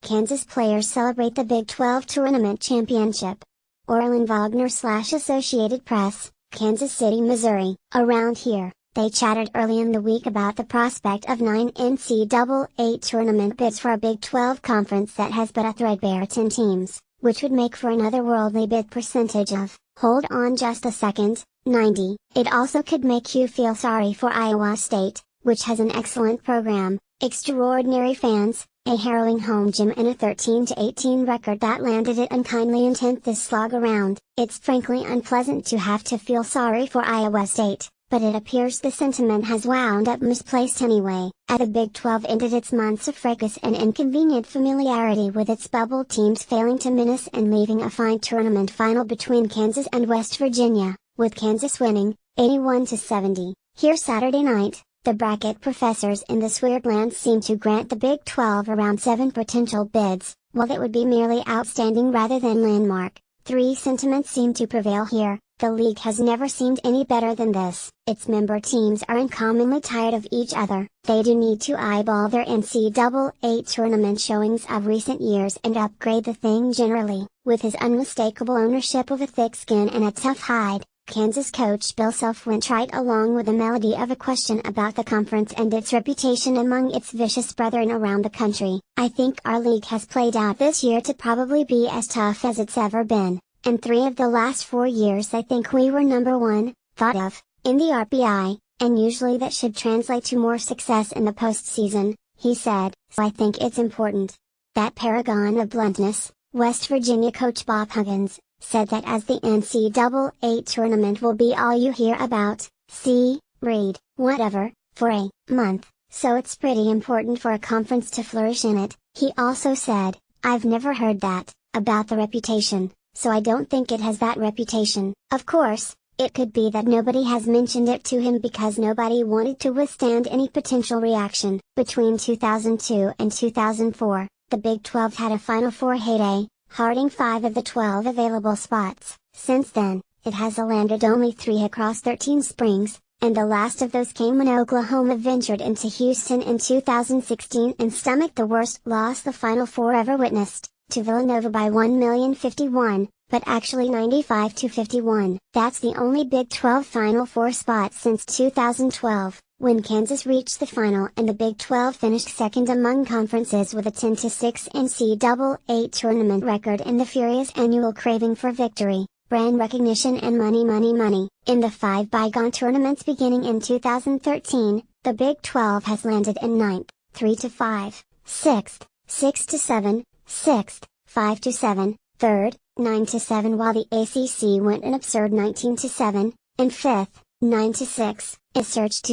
Kansas players celebrate the Big 12 Tournament Championship. Orlin Wagner/Associated Press, Kansas City, Missouri. Around here, they chatted early in the week about the prospect of 9 NCAA tournament bids for a Big 12 conference that has but a threadbare 10 teams, which would make for an otherworldly bid percentage of, hold on just a second, 90. It also could make you feel sorry for Iowa State, which has an excellent program, extraordinary fans, a harrowing home gym and a 13-18 record that landed it unkindly in 10th this slog around. It's frankly unpleasant to have to feel sorry for Iowa State, but it appears the sentiment has wound up misplaced anyway, as the Big 12 ended its months of fracas and inconvenient familiarity with its bubble teams failing to menace and leaving a fine tournament final between Kansas and West Virginia, with Kansas winning, 81-70. Here Saturday night, the bracket professors in the Switzerland seem to grant the Big 12 around 7 potential bids, while it would be merely outstanding rather than landmark. 3 sentiments seem to prevail here. The league has never seemed any better than this. Its member teams are uncommonly tired of each other. They do need to eyeball their NCAA tournament showings of recent years and upgrade the thing generally. With his unmistakable ownership of a thick skin and a tough hide, Kansas coach Bill Self went right along with the melody of a question about the conference and its reputation among its vicious brethren around the country. I think our league has played out this year to probably be as tough as it's ever been. In 3 of the last 4 years I think we were number 1, thought of, in the RPI, and usually that should translate to more success in the postseason, he said. So I think it's important. That paragon of bluntness, West Virginia coach Bob Huggins, said that as the NCAA tournament will be all you hear about, see, read, whatever, for a month, so it's pretty important for a conference to flourish in it. He also said, I've never heard that, about the reputation, so I don't think it has that reputation. Of course, it could be that nobody has mentioned it to him because nobody wanted to withstand any potential reaction. Between 2002 and 2004, the Big 12 had a Final Four heyday, hoarding 5 of the 12 available spots. Since then, it has landed only 3 across 13 springs, and the last of those came when Oklahoma ventured into Houston in 2016 and stomached the worst loss the Final Four ever witnessed, to Villanova by 1,051,000, but actually 95-51. That's the only Big 12 Final Four spot since 2012. When Kansas reached the final and the Big 12 finished second among conferences with a 10-6 NCAA tournament record and the furious annual craving for victory, brand recognition and money. In the 5 bygone tournaments beginning in 2013, the Big 12 has landed in 9th, 3-5, 6th, 6-7, 6th, 5-7, 3rd, 9-7 while the ACC went an absurd 19-7, and 5th, 9-6. Is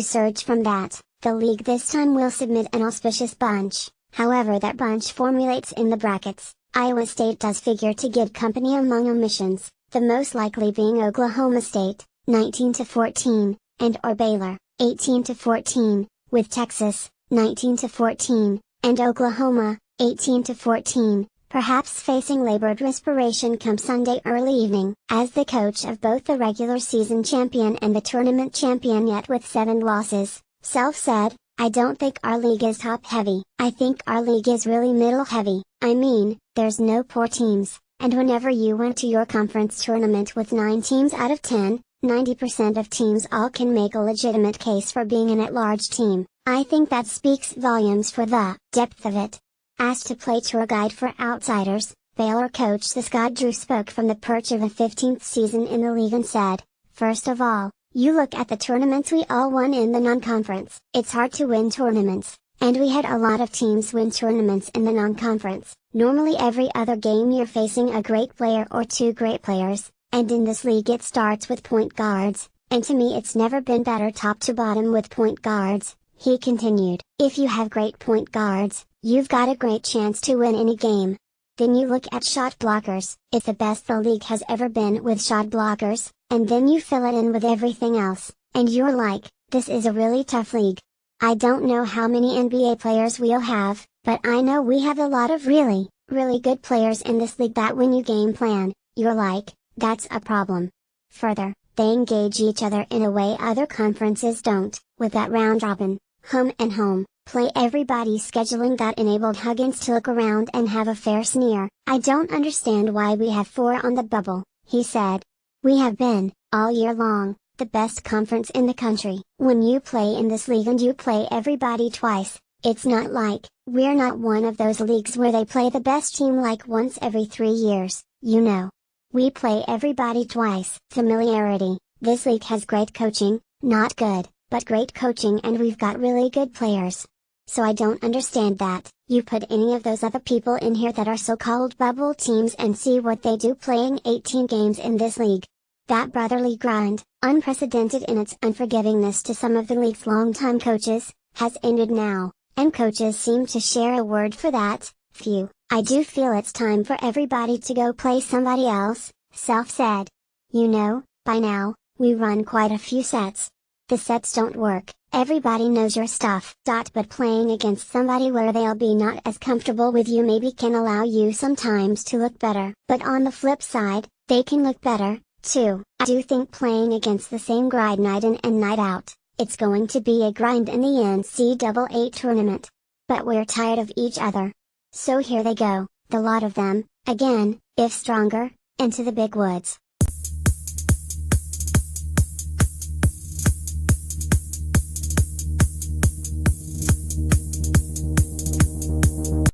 surge from that. The league this time will submit an auspicious bunch, however that bunch formulates in the brackets. Iowa State does figure to get company among omissions, the most likely being Oklahoma State, 19-14, and or Baylor, 18-14, with Texas, 19-14, and Oklahoma, 18-14. Perhaps facing labored respiration come Sunday early evening. As the coach of both the regular season champion and the tournament champion yet with 7 losses, Self said, I don't think our league is top heavy. I think our league is really middle heavy. I mean, there's no poor teams, and whenever you went to your conference tournament with 9 teams out of 10, 90% of teams all can make a legitimate case for being an at-large team. I think that speaks volumes for the depth of it. Asked to play tour guide for outsiders, Baylor coach Scott Drew spoke from the perch of a 15th season in the league and said, first of all, you look at the tournaments we all won in the non-conference. It's hard to win tournaments, and we had a lot of teams win tournaments in the non-conference. Normally every other game you're facing a great player or 2 great players, and in this league it starts with point guards, and to me it's never been better top to bottom with point guards, he continued. If you have great point guards, you've got a great chance to win any game. Then you look at shot blockers. It's the best the league has ever been with shot blockers, and then you fill it in with everything else, and you're like, this is a really tough league. I don't know how many NBA players we'll have, but I know we have a lot of really, really good players in this league that when you game plan, you're like, that's a problem. Further, they engage each other in a way other conferences don't, with that round robin, home and home, Play everybody scheduling that enabled Huggins to look around and have a fair sneer. I don't understand why we have 4 on the bubble, he said. We have been, all year long, the best conference in the country. When you play in this league and you play everybody twice, it's not like, we're not one of those leagues where they play the best team like once every 3 years, you know. We play everybody twice. Familiarity. This league has great coaching, not good, but great coaching, and we've got really good players. So I don't understand that. You put any of those other people in here that are so-called bubble teams and see what they do playing 18 games in this league. That brotherly grind, unprecedented in its unforgivingness to some of the league's longtime coaches, has ended now, and coaches seem to share a word for that. Phew. I do feel it's time for everybody to go play somebody else, Self said. You know, by now, we run quite a few sets. The sets don't work, everybody knows your stuff. But playing against somebody where they'll be not as comfortable with you maybe can allow you sometimes to look better. But on the flip side, they can look better, too. I do think playing against the same grind night in and night out, it's going to be a grind in the NCAA tournament. But we're tired of each other. So here they go, the lot of them, again, if stronger, into the big woods.